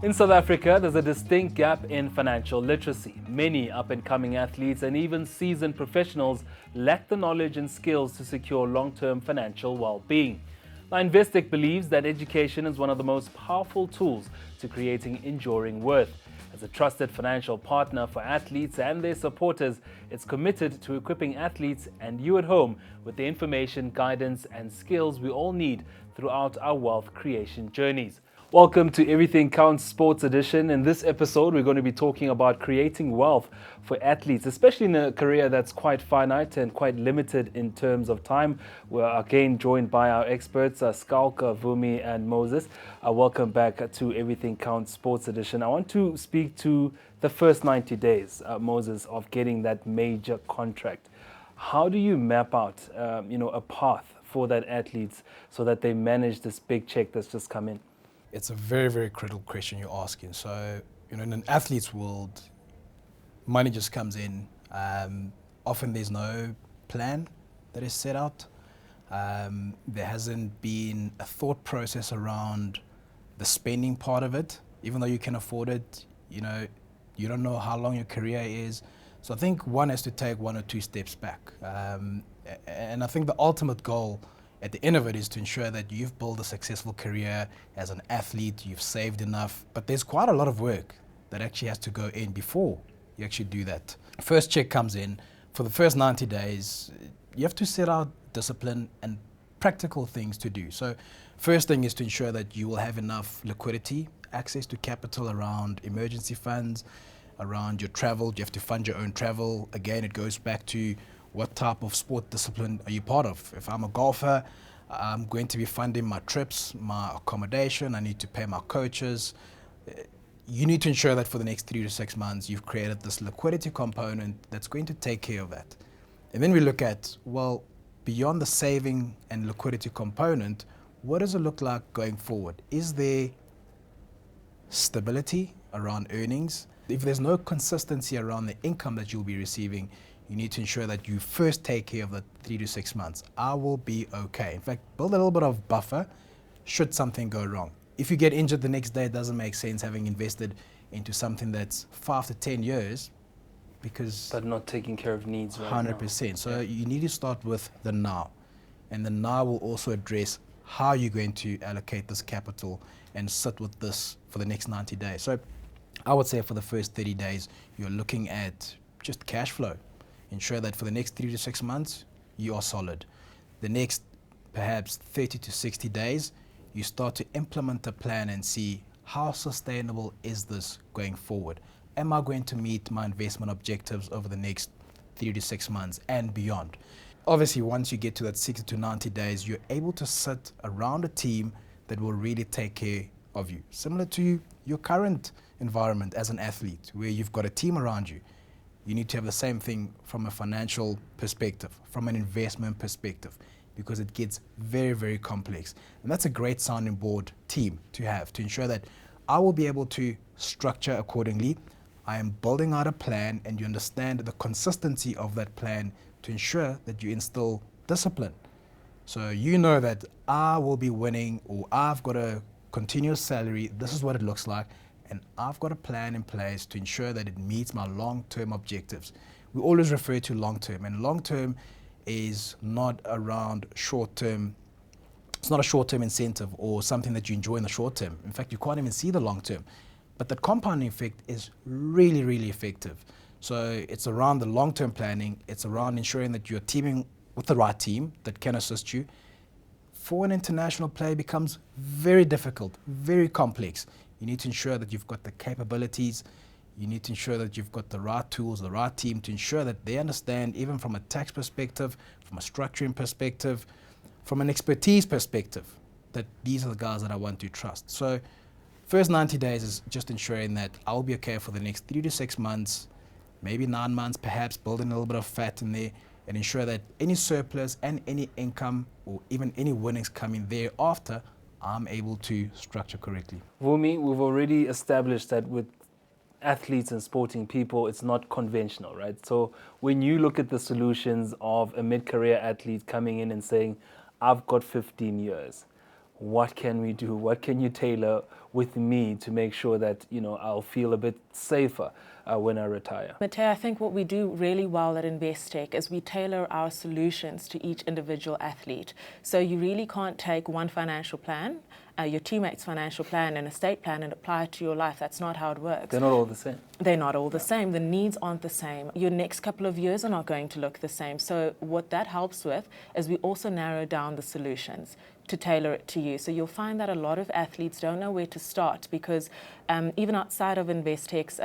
In South Africa, there's a distinct gap in financial literacy. Many up-and-coming athletes and even seasoned professionals lack the knowledge and skills to secure long-term financial well-being. Now, Investec believes that education is one of the most powerful tools to creating enduring worth. As a trusted financial partner for athletes and their supporters, it's committed to equipping athletes and you at home with the information, guidance, and skills we all need throughout our wealth creation journeys. Welcome to Everything Counts Sports Edition. In this episode, we're going to be talking about creating wealth for athletes, especially in a career that's quite finite and quite limited in terms of time. We're again joined by our experts, Skalka, Vumi, and Moses. Welcome back to Everything Counts Sports Edition. I want to speak to the first 90 days, Moses, of getting that major contract. How do you map out, a path for that athletes so that they manage this big check that's just come in? It's a very, very critical question you're asking. So, in an athlete's world, money just comes in. Often there's no plan that is set out. There hasn't been a thought process around the spending part of it. Even though you can afford it, you don't know how long your career is. So I think one has to take one or two steps back. And I think the ultimate goal at the end of it is to ensure that you've built a successful career as an athlete, you've saved enough, but there's quite a lot of work that actually has to go in before you actually do that. First check comes in. For the first 90 days, you have to set out discipline and practical things to do. So first thing is to ensure that you will have enough liquidity, access to capital around emergency funds, around your travel. You have to fund your own travel. Again, it goes back to what type of sport discipline are you part of? If I'm a golfer, I'm going to be funding my trips, my accommodation, I need to pay my coaches. You need to ensure that for the next 3 to 6 months, you've created this liquidity component that's going to take care of that. And then we look at, well, beyond the saving and liquidity component, what does it look like going forward? Is there stability around earnings? If there's no consistency around the income that you'll be receiving, you need to ensure that you first take care of the 3 to 6 months. I will be okay. In fact, build a little bit of buffer should something go wrong. If you get injured the next day, it doesn't make sense having invested into something that's 5 to 10 years because... But not taking care of needs right 100%. now. So you need to start with the now. And the now will also address how you're going to allocate this capital and sit with this for the next 90 days. So I would say for the first 30 days, you're looking at just cash flow. Ensure that for the next 3 to 6 months, you are solid. The next perhaps 30 to 60 days, you start to implement a plan and see how sustainable is this going forward. Am I going to meet my investment objectives over the next 3 to 6 months and beyond? Obviously, once you get to that 60 to 90 days, you're able to sit around a team that will really take care of you. Similar to your current environment as an athlete, where you've got a team around you. You need to have the same thing from a financial perspective, from an investment perspective, because it gets very, very complex. And that's a great sounding board team to have, to ensure that I will be able to structure accordingly. I am building out a plan and you understand the consistency of that plan to ensure that you instill discipline. So you know that I will be winning, or I've got a continuous salary, this is what it looks like, and I've got a plan in place to ensure that it meets my long-term objectives. We always refer to long-term, and long-term is not around short-term. It's not a short-term incentive or something that you enjoy in the short term. In fact, you can't even see the long-term. But that compounding effect is really, really effective. So it's around the long-term planning. It's around ensuring that you're teaming with the right team that can assist you. For an international play, it becomes very difficult, very complex. You need to ensure that you've got the capabilities. You need to ensure that you've got the right tools, the right team to ensure that they understand, even from a tax perspective, from a structuring perspective, from an expertise perspective, that these are the guys that I want to trust. So first 90 days is just ensuring that I'll be okay for the next 3 to 6 months, maybe 9 months, perhaps building a little bit of fat in there, and ensure that any surplus and any income or even any winnings coming thereafter, I'm able to structure correctly. Vumi, we've already established that with athletes and sporting people, it's not conventional, right? So when you look at the solutions of a mid-career athlete coming in and saying, I've got 15 years, what can we do? What can you tailor with me to make sure that, I'll feel a bit safer when I retire? Mateo, I think what we do really well at Investec is we tailor our solutions to each individual athlete. So you really can't take one financial plan, your teammate's financial plan and estate plan, and apply it to your life. That's not how it works. They're not all the same. They're not all the same. The needs aren't the same. Your next couple of years are not going to look the same. So what that helps with is we also narrow down the solutions to tailor it to you. So you'll find that a lot of athletes don't know where to start because even outside of Investec's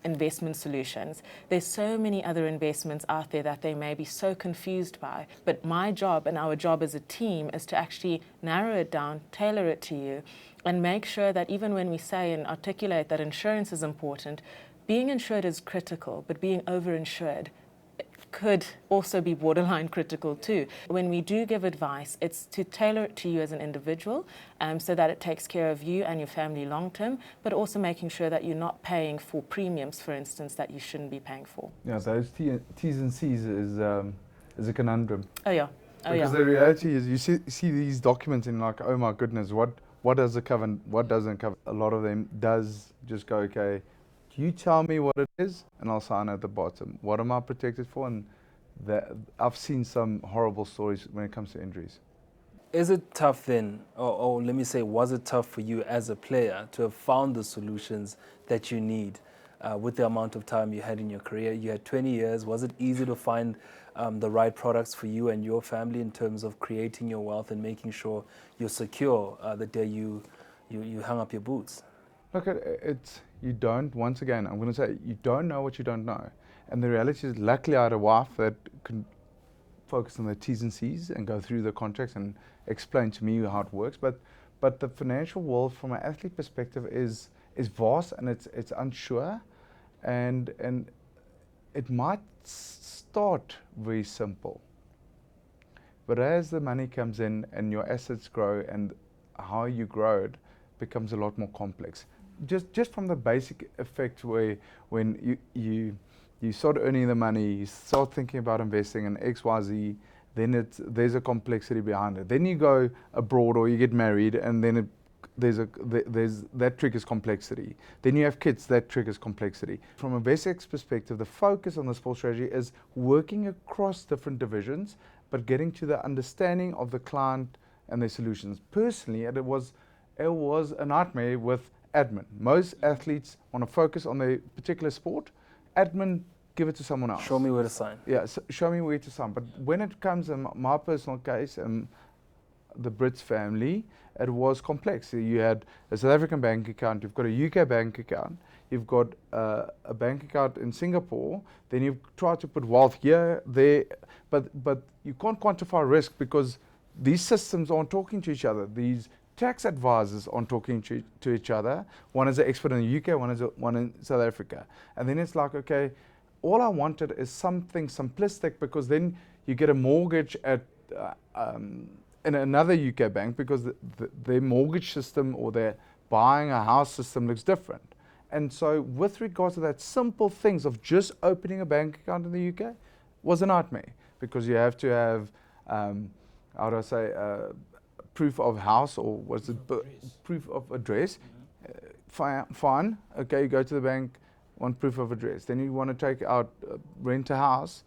investment solutions, there's so many other investments out there that they may be so confused by. But my job and our job as a team is to actually narrow it down, tailor it to you, and make sure that even when we say and articulate that insurance is important, being insured is critical, but being overinsured could also be borderline critical too. When we do give advice, it's to tailor it to you as an individual so that it takes care of you and your family long term, but also making sure that you're not paying for premiums, for instance, that you shouldn't be paying for. Yeah, those T's and C's is a conundrum. Oh yeah. Because the reality is you see these documents and like, oh my goodness, what does it cover and what doesn't cover? A lot of them does just go, okay, you tell me what it is and I'll sign at the bottom. What am I protected for? And I've seen some horrible stories when it comes to injuries. Is it tough then, or let me say, was it tough for you as a player to have found the solutions that you need with the amount of time you had in your career? You had 20 years. Was it easy to find the right products for you and your family in terms of creating your wealth and making sure you're secure the day you hung up your boots? Look, you don't, once again, I'm going to say, you don't know what you don't know. And the reality is, luckily I had a wife that can focus on the T's and C's and go through the contracts and explain to me how it works. But the financial world from an athlete perspective is vast and it's unsure. And it might start very simple. But as the money comes in and your assets grow and how you grow it becomes a lot more complex. Just from the basic effect where when you start earning the money, you start thinking about investing in X, Y, Z, then there's a complexity behind it. Then you go abroad or you get married and then there's that triggers complexity. Then you have kids, that triggers complexity. From a Investec's perspective, the focus on the sports strategy is working across different divisions, but getting to the understanding of the client and their solutions. Personally, it was a nightmare with admin. Most athletes want to focus on their particular sport. Admin, give it to someone else. Show me where to sign. Yeah, so show me where to sign. But when it comes in my personal case, the Brits family, it was complex. So you had a South African bank account, you've got a UK bank account, you've got a bank account in Singapore, then you've tried to put wealth here, there, but you can't quantify risk because these systems aren't talking to each other. These tax advisors aren't talking to each other. One is an expert in the UK, one in South Africa. And then it's like, okay, all I wanted is something simplistic because then you get a mortgage at in another UK bank because their mortgage system or their buying a house system looks different. And so with regards to that simple things of just opening a bank account in the UK was a nightmare because you have to have, how do I say, proof of house or what's it, proof of address. Fine, okay, you go to the bank, want proof of address. Then you want to take out, rent a house,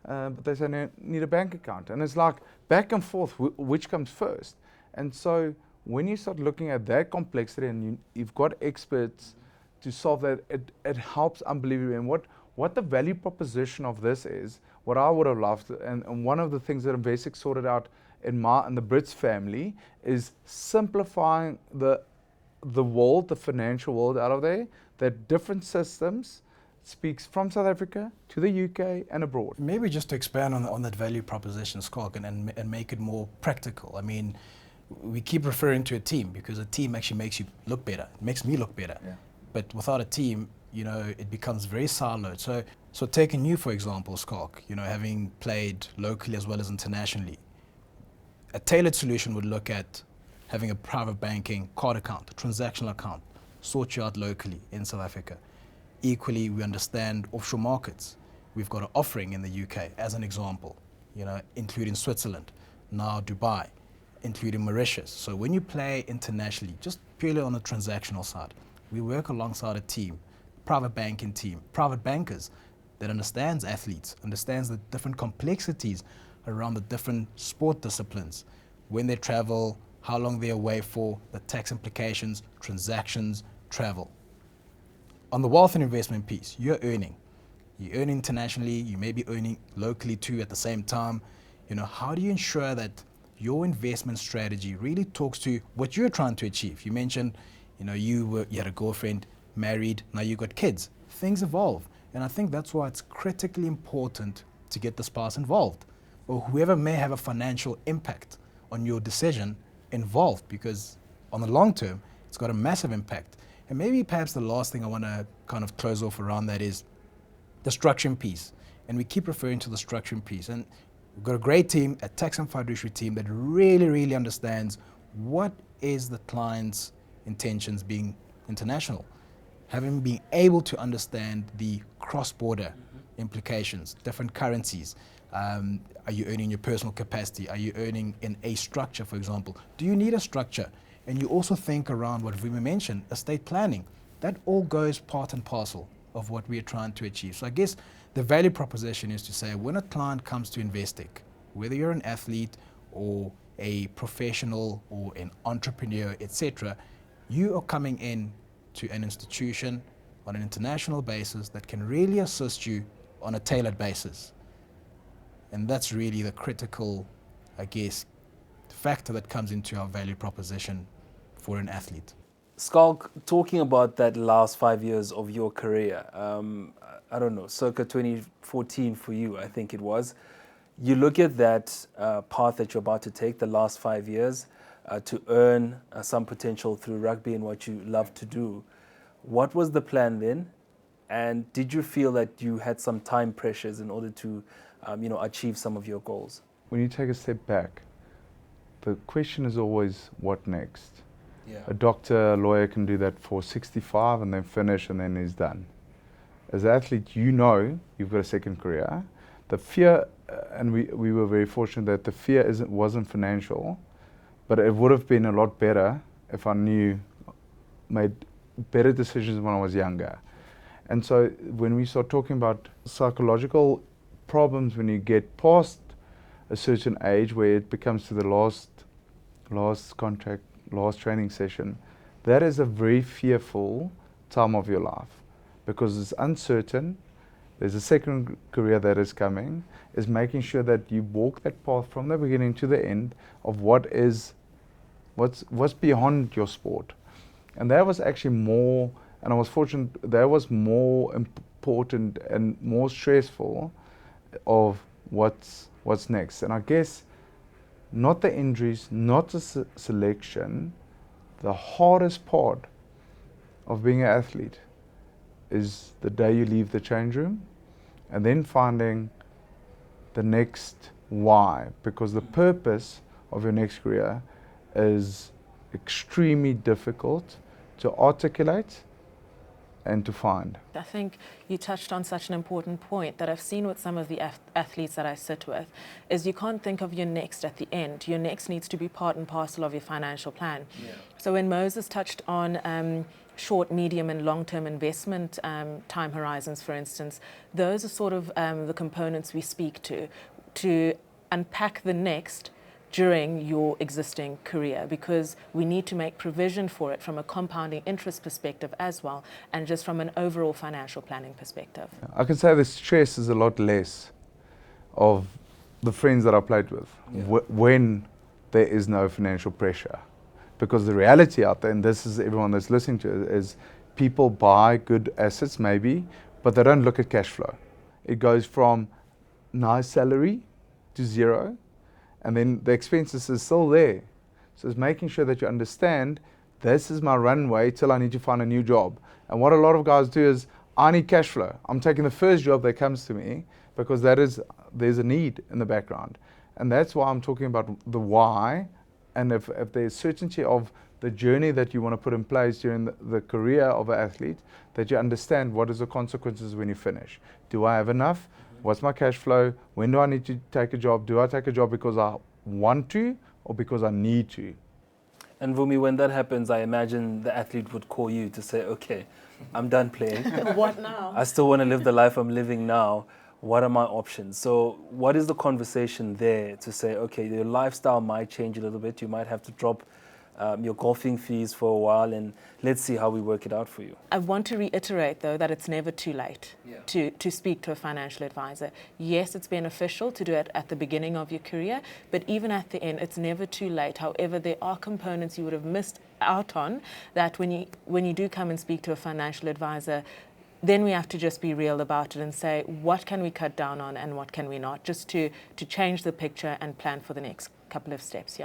but they say no, need a bank account. And it's like back and forth, which comes first. And so when you start looking at that complexity and you've got experts to solve that, it helps unbelievably. And what the value proposition of this is, what I would have loved, and one of the things that Investec sorted out in the Brits family is simplifying the world, the financial world out of there, that different systems speaks from South Africa to the UK and abroad. Maybe just to expand on that value proposition, Scott, and make it more practical. I mean, we keep referring to a team because a team actually makes you look better. It makes me look better. Yeah. But without a team, it becomes very siloed. So taking you, for example, Scott, having played locally as well as internationally, a tailored solution would look at having a private banking card account, a transactional account, sort you out locally in South Africa. Equally, we understand offshore markets. We've got an offering in the UK, as an example, including Switzerland, now Dubai. including Mauritius. So when you play internationally, just purely on the transactional side, we work alongside a team, private banking team, private bankers that understands athletes, understands the different complexities around the different sport disciplines, when they travel, how long they're away for, the tax implications, transactions, travel. On the wealth and investment piece, you're earning. You earn internationally, you may be earning locally too at the same time. How do you ensure that your investment strategy really talks to what you're trying to achieve? You mentioned, you had a girlfriend, married, now you got kids. Things evolve. And I think that's why it's critically important to get the spouse involved, or whoever may have a financial impact on your decision involved, because on the long term, it's got a massive impact. And maybe perhaps the last thing I want to kind of close off around that is the structuring piece. And we keep referring to the structuring piece. And we've got a great team, a tax and fiduciary team that really, really understands what is the client's intentions being international. Having been able to understand the cross-border implications, different currencies. Are you earning in your personal capacity? Are you earning in a structure, for example? Do you need a structure? And you also think around what Vima mentioned, estate planning. That all goes part and parcel of what we are trying to achieve. So I guess the value proposition is to say, when a client comes to Investec, whether you're an athlete or a professional or an entrepreneur, etc., you are coming in to an institution on an international basis that can really assist you on a tailored basis. And that's really the critical, I guess, factor that comes into our value proposition for an athlete. Skalk, talking about that last 5 years of your career, I don't know, circa 2014 for you, I think it was. You look at that path that you're about to take, the last 5 years, to earn some potential through rugby and what you love to do. What was the plan then? And did you feel that you had some time pressures in order to achieve some of your goals? When you take a step back, the question is always, what next? Yeah. A doctor, a lawyer can do that for 65 and then finish and then he's done. As an athlete, you've got a second career. The fear, and we were very fortunate that the fear wasn't financial, but it would have been a lot better if I made better decisions when I was younger. And so when we start talking about psychological problems, when you get past a certain age where it becomes to the last contract, last training session, that is a very fearful time of your life because it's uncertain. There's a second career that is coming, is making sure that you walk that path from the beginning to the end of what's beyond your sport. And that was actually more, and I was fortunate, that was more important and more stressful of what's next. And I guess not the injuries, not the selection, the hardest part of being an athlete is the day you leave the change room and then finding the next why, because the purpose of your next career is extremely difficult to articulate and to find. I think you touched on such an important point that I've seen with some of the athletes that I sit with, is you can't think of your next at the end. Your next needs to be part and parcel of your financial plan. Yeah. So when Moses touched on short, medium and long-term investment time horizons, for instance, those are sort of the components we speak to unpack the next during your existing career, because we need to make provision for it from a compounding interest perspective as well, and just from an overall financial planning perspective. I can say the stress is a lot less of the friends that I played with when there is no financial pressure. Because the reality out there, and this is everyone that's listening to it, is people buy good assets maybe, but they don't look at cash flow. It goes from nice salary to zero, and then the expenses is still there. So it's making sure that you understand this is my runway till I need to find a new job. And what a lot of guys do is, I need cash flow. I'm taking the first job that comes to me because there's a need in the background. And that's why I'm talking about the why. And if there's certainty of the journey that you want to put in place during the career of an athlete, that you understand what is the consequences when you finish. Do I have enough? What's my cash flow? When do I need to take a job? Do I take a job because I want to, or because I need to. And Vumi, when that happens, I imagine the athlete would call you to say, okay, I'm done playing. What now? I still want to live the life I'm living now. What are my options? So what is the conversation there to say, okay, your lifestyle might change a little bit. You might have to drop your golfing fees for a while, and let's see how we work it out for you. I want to reiterate, though, that it's never too late to speak to a financial advisor. Yes, it's beneficial to do it at the beginning of your career, but even at the end, it's never too late. However, there are components you would have missed out on that when you do come and speak to a financial advisor, then we have to just be real about it and say, what can we cut down on and what can we not, just to change the picture and plan for the next couple of steps,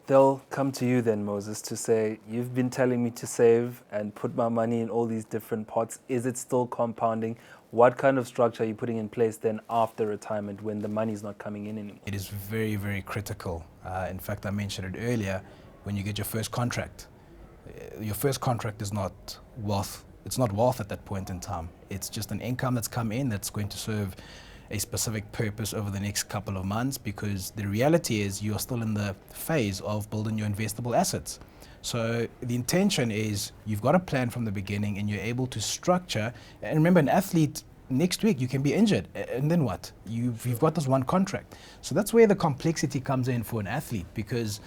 They'll come to you then, Moses, to say, you've been telling me to save and put my money in all these different pots. Is it still compounding? What kind of structure are you putting in place then after retirement when the money's not coming in anymore? It is very, very critical. In fact, I mentioned it earlier, when you get your first contract. Your first contract is not wealth. It's not wealth at that point in time. It's just an income that's come in that's going to serve a specific purpose over the next couple of months, because the reality is you're still in the phase of building your investable assets. So the intention is you've got a plan from the beginning and you're able to structure. And remember, an athlete, next week you can be injured, and then what? You've got this one contract. So that's where the complexity comes in for an athlete, because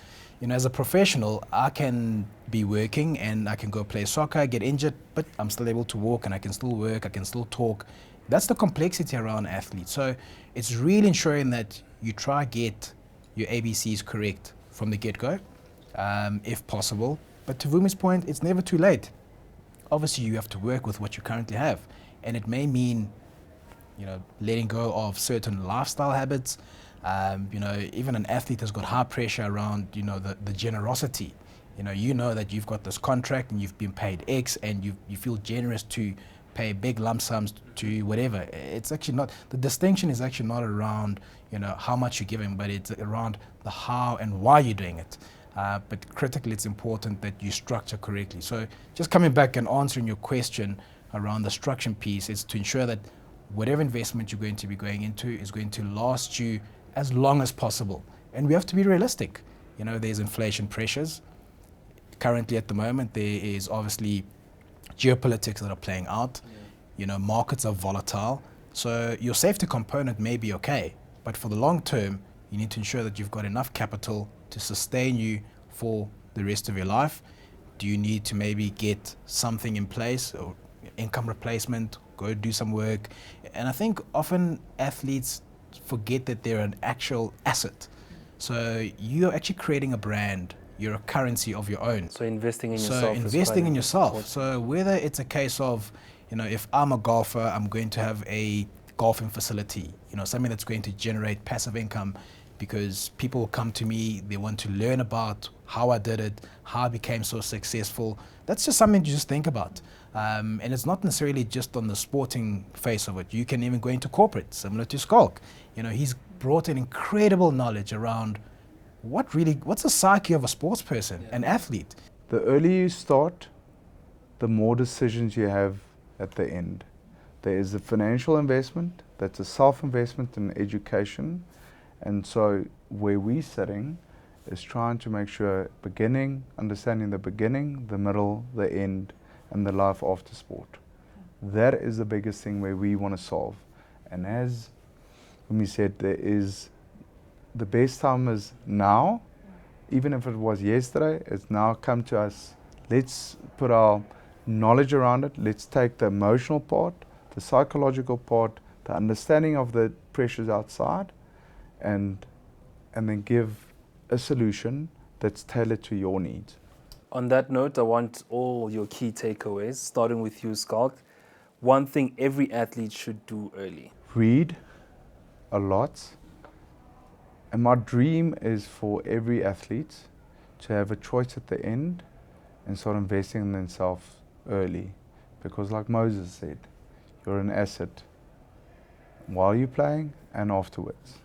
as a professional, I can be working and I can go play soccer, get injured, but I'm still able to walk and I can still work, I can still talk. That's the complexity around athletes. So it's really ensuring that you try get your ABCs correct from the get-go, if possible. But to Vumi's point, it's never too late. Obviously, you have to work with what you currently have. And it may mean, letting go of certain lifestyle habits. Even an athlete has got high pressure around, the generosity. You know that you've got this contract and you've been paid X, and you feel generous to pay big lump sums to whatever. It's actually not, the distinction is actually not around, how much you're giving, but it's around the how and why you're doing it. But critically, it's important that you structure correctly. So just coming back and answering your question around the structure piece is to ensure that whatever investment you're going to be going into is going to last you as long as possible. And we have to be realistic. There's inflation pressures. Currently at the moment, there is obviously geopolitics that are playing out. Markets are volatile. So your safety component may be okay, but for the long term, you need to ensure that you've got enough capital to sustain you for the rest of your life. Do you need to maybe get something in place, or income replacement, go do some work? And I think often athletes forget that they're an actual asset. So you're actually creating a brand. You're a currency of your own. So investing in yourself. So investing in yourself. So whether it's a case of, if I'm a golfer, I'm going to have a golfing facility, something that's going to generate passive income, because people will come to me, they want to learn about how I did it, how I became so successful. That's just something to just think about. And it's not necessarily just on the sporting face of it. You can even go into corporate, similar to Skulk. He's brought in incredible knowledge around what's the psyche of a sports person, an athlete. The earlier you start, the more decisions you have at the end. There is a financial investment, that's a self-investment in education. And so where we're sitting is trying to make sure understanding the beginning, the middle, the end, and the life after sport. That is the biggest thing where we want to solve. And as we said, the best time is now. Even if it was yesterday, it's now come to us. Let's put our knowledge around it. Let's take the emotional part, the psychological part, the understanding of the pressures outside, and then give a solution that's tailored to your needs. On that note, I want all your key takeaways, starting with you, Skulk. One thing every athlete should do early. Read a lot. And my dream is for every athlete to have a choice at the end and start investing in themselves early. Because like Moses said, you're an asset while you're playing and afterwards.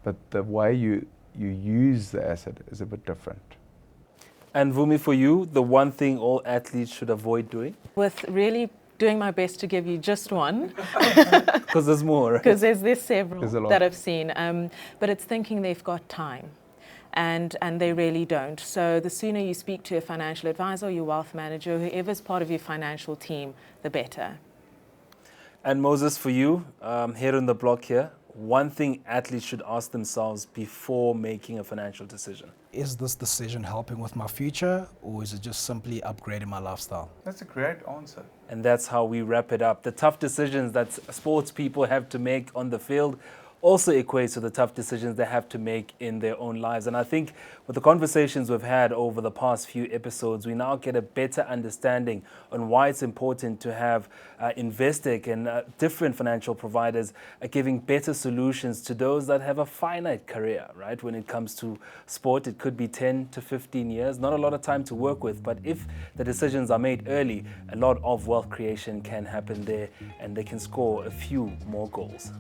But the way you use the asset is a bit different. And Vumi, for you, the one thing all athletes should avoid doing? With really doing my best to give you just one. Because there's more. Because there's several There's a lot that I've seen. But it's thinking they've got time. and they really don't. So the sooner you speak to a financial advisor, your wealth manager, whoever's part of your financial team, the better. And Moses, for you, here on the block here, one thing athletes should ask themselves before making a financial decision. Is this decision helping with my future, or is it just simply upgrading my lifestyle? That's a great answer. And that's how we wrap it up. The tough decisions that sports people have to make on the field also equates to the tough decisions they have to make in their own lives. And I think with the conversations we've had over the past few episodes, we now get a better understanding on why it's important to have Investec and different financial providers giving better solutions to those that have a finite career, right? When it comes to sport, it could be 10 to 15 years, not a lot of time to work with, but if the decisions are made early, a lot of wealth creation can happen there and they can score a few more goals.